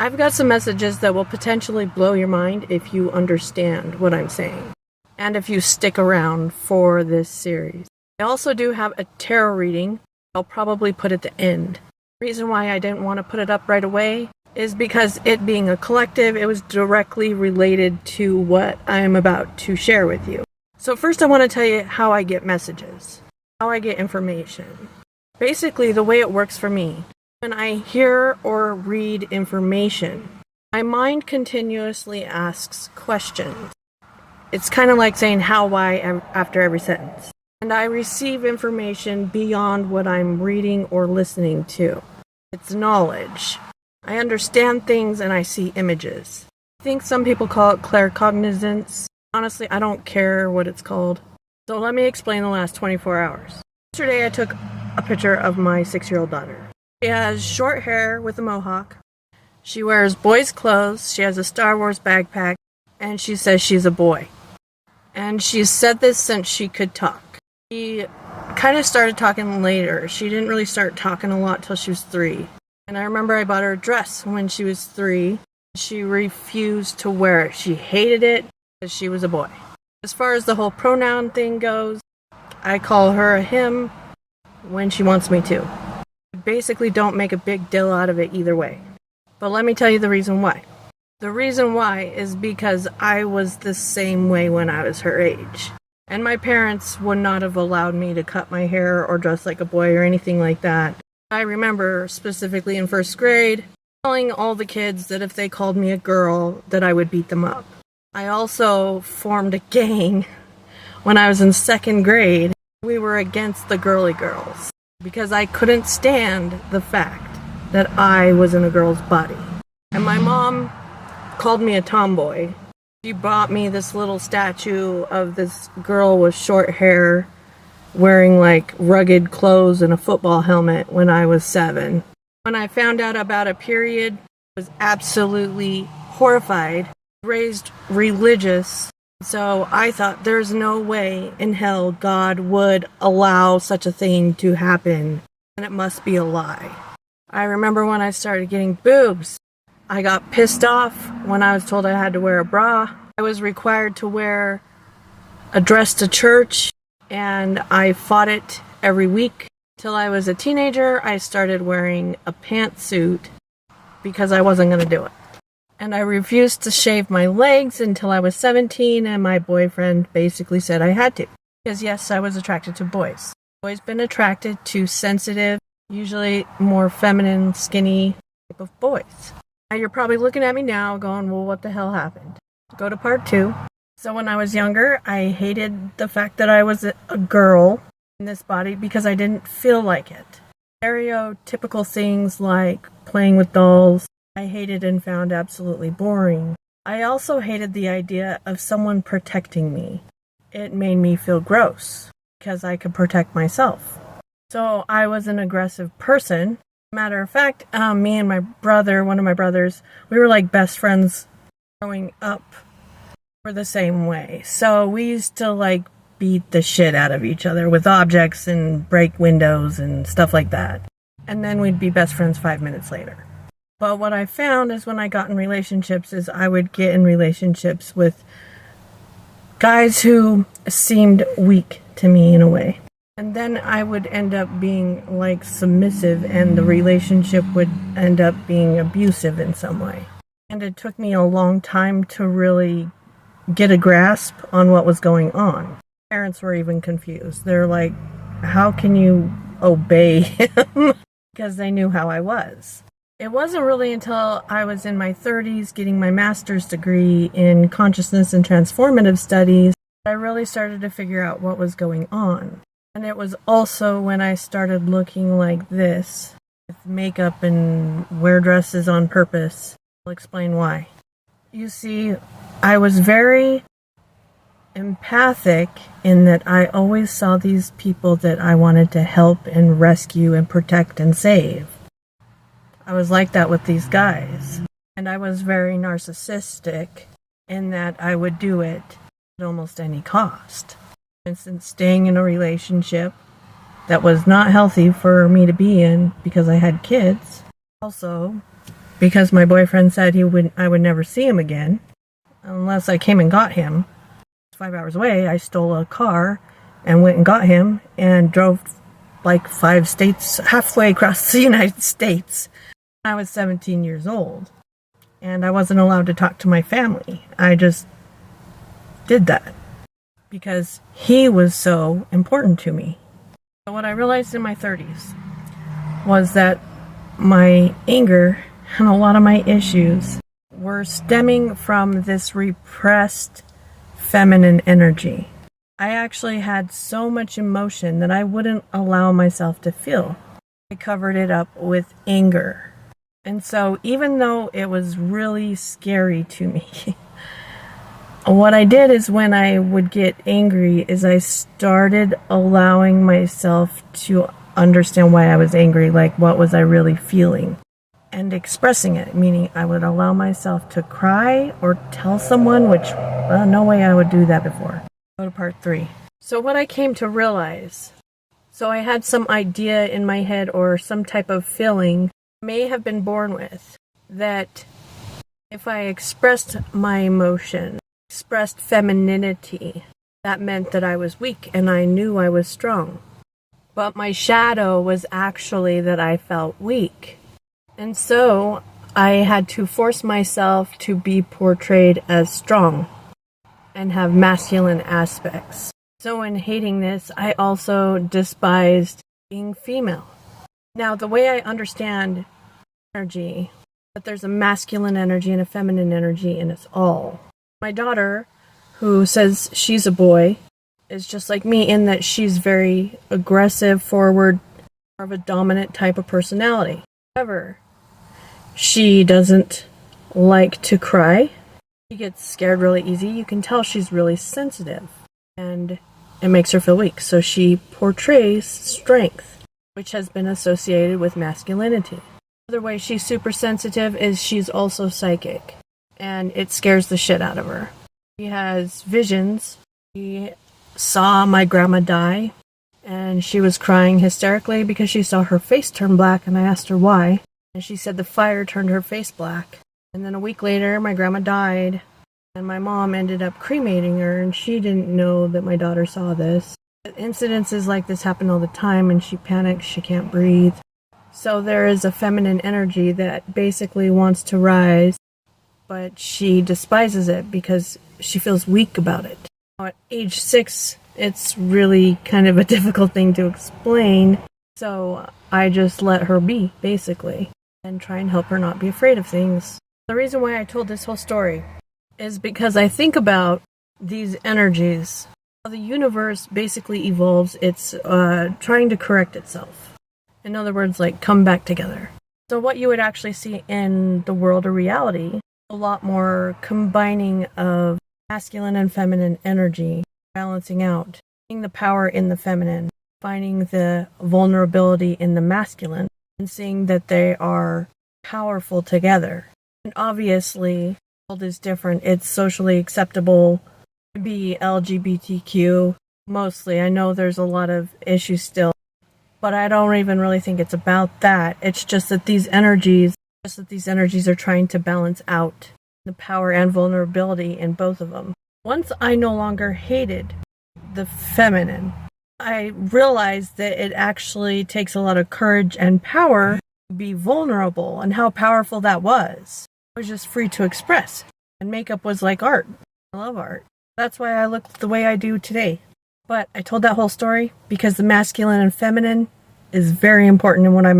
I've got some messages that will potentially blow your mind if you understand what I'm saying, and if you stick around for this series. I also do have a tarot reading I'll probably put at the end. The reason why I didn't want to put it up right away is because it being a collective, it was directly related to what I'm about to share with you. So first I want to tell you how I get messages, how I get information. Basically, the way it works for me, when I hear or read information, my mind continuously asks questions. It's kind of like saying how, why after every sentence. And I receive information beyond what I'm reading or listening to. It's knowledge. I understand things and I see images. I think some people call it claircognizance. Honestly, I don't care what it's called. So let me explain the last 24 hours. Yesterday I took a picture of my 6-year-old daughter. She has short hair with a mohawk. She wears boys' clothes. She has a Star Wars backpack. And she says she's a boy. And she's said this since she could talk. She kind of started talking later. She didn't really start talking a lot till she was 3. And I remember I bought her a dress when she was 3. She refused to wear it. She hated it because she was a boy. As far as the whole pronoun thing goes, I call her a him when she wants me to. I basically don't make a big deal out of it either way. But let me tell you the reason why. The reason why is because I was the same way when I was her age. And my parents would not have allowed me to cut my hair or dress like a boy or anything like that. I remember specifically in 1st grade telling all the kids that if they called me a girl, that I would beat them up. I also formed a gang when I was in 2nd grade. We were against the girly girls because I couldn't stand the fact that I was in a girl's body. And my mom called me a tomboy. She bought me this little statue of this girl with short hair wearing like rugged clothes and a football helmet when I was 7. When I found out about a period, I was absolutely horrified, raised religious. So I thought there's no way in hell God would allow such a thing to happen, and it must be a lie. I remember when I started getting boobs, I got pissed off when I was told I had to wear a bra. I was required to wear a dress to church, and I fought it every week. Till I was a teenager, I started wearing a pantsuit because I wasn't going to do it. And I refused to shave my legs until I was 17, and my boyfriend basically said I had to. Because yes, I was attracted to boys. I've always been attracted to sensitive, usually more feminine, skinny type of boys. Now you're probably looking at me now going, well, what the hell happened? Go to part 2. So when I was younger, I hated the fact that I was a girl in this body because I didn't feel like it. Stereotypical things like playing with dolls, I hated and found absolutely boring. I also hated the idea of someone protecting me. It made me feel gross because I could protect myself. So I was an aggressive person. Matter of fact, me and my brother, one of my brothers, we were like best friends growing up. We're the same way. So we used to like beat the shit out of each other with objects and break windows and stuff like that. And then we'd be best friends 5 minutes later. But what I found is when I got in relationships is I would get in relationships with guys who seemed weak to me in a way. And then I would end up being like submissive and the relationship would end up being abusive in some way. And it took me a long time to really get a grasp on what was going on. Parents were even confused. They're like, how can you obey him? Because they knew how I was. It wasn't really until I was in my 30s getting my master's degree in consciousness and transformative studies that I really started to figure out what was going on. And it was also when I started looking like this, with makeup and wear dresses on purpose. I'll explain why. You see, I was very empathic in that I always saw these people that I wanted to help and rescue and protect and save. I was like that with these guys. And I was very narcissistic in that I would do it at almost any cost. For instance, staying in a relationship that was not healthy for me to be in because I had kids. Also, because my boyfriend said I would never see him again unless I came and got him. 5 hours away, I stole a car and went and got him and drove like 5 states, halfway across the United States. I was 17 years old and I wasn't allowed to talk to my family. I just did that because he was so important to me. So what I realized in my 30s was that my anger and a lot of my issues were stemming from this repressed feminine energy. I actually had so much emotion that I wouldn't allow myself to feel. I covered it up with anger. And so even though it was really scary to me, what I did is when I would get angry is I started allowing myself to understand why I was angry, like what was I really feeling, and expressing it, meaning I would allow myself to cry or tell someone, which no way I would do that before. Go to part 3. So what I came to realize, so I had some idea in my head or some type of feeling I may have been born with, that if I expressed my emotion, expressed femininity, that meant that I was weak and I knew I was strong. But my shadow was actually that I felt weak. And so I had to force myself to be portrayed as strong and have masculine aspects. So in hating this, I also despised being female. Now, the way I understand energy, that there's a masculine energy and a feminine energy in us all. My daughter, who says she's a boy, is just like me in that she's very aggressive, forward, more of a dominant type of personality. However, she doesn't like to cry. She gets scared really easy. You can tell she's really sensitive, and it makes her feel weak. So she portrays strength, which has been associated with masculinity. Another way she's super sensitive is she's also psychic, and it scares the shit out of her. She has visions. She saw my grandma die, and she was crying hysterically because she saw her face turn black, and I asked her why, and she said the fire turned her face black. And then a week later, my grandma died, and my mom ended up cremating her, and she didn't know that my daughter saw this. Incidences like this happen all the time, and she panics, she can't breathe. So there is a feminine energy that basically wants to rise, but she despises it because she feels weak about it. At age 6, it's really kind of a difficult thing to explain, so I just let her be, basically, and try and help her not be afraid of things. The reason why I told this whole story is because I think about these energies. How the universe basically evolves. It's trying to correct itself. In other words, like come back together. So what you would actually see in the world of reality, a lot more combining of masculine and feminine energy, balancing out, seeing the power in the feminine, finding the vulnerability in the masculine, and seeing that they are powerful together. And obviously, the world is different. It's socially acceptable to be LGBTQ. Mostly, I know there's a lot of issues still, but I don't even really think it's about that. It's just that these energies are trying to balance out the power and vulnerability in both of them. Once I no longer hated the feminine, I realized that it actually takes a lot of courage and power to be vulnerable, and how powerful that was. I was just free to express, and makeup was like art. I love art. That's why I look the way I do today. But I told that whole story because the masculine and feminine is very important in what I'm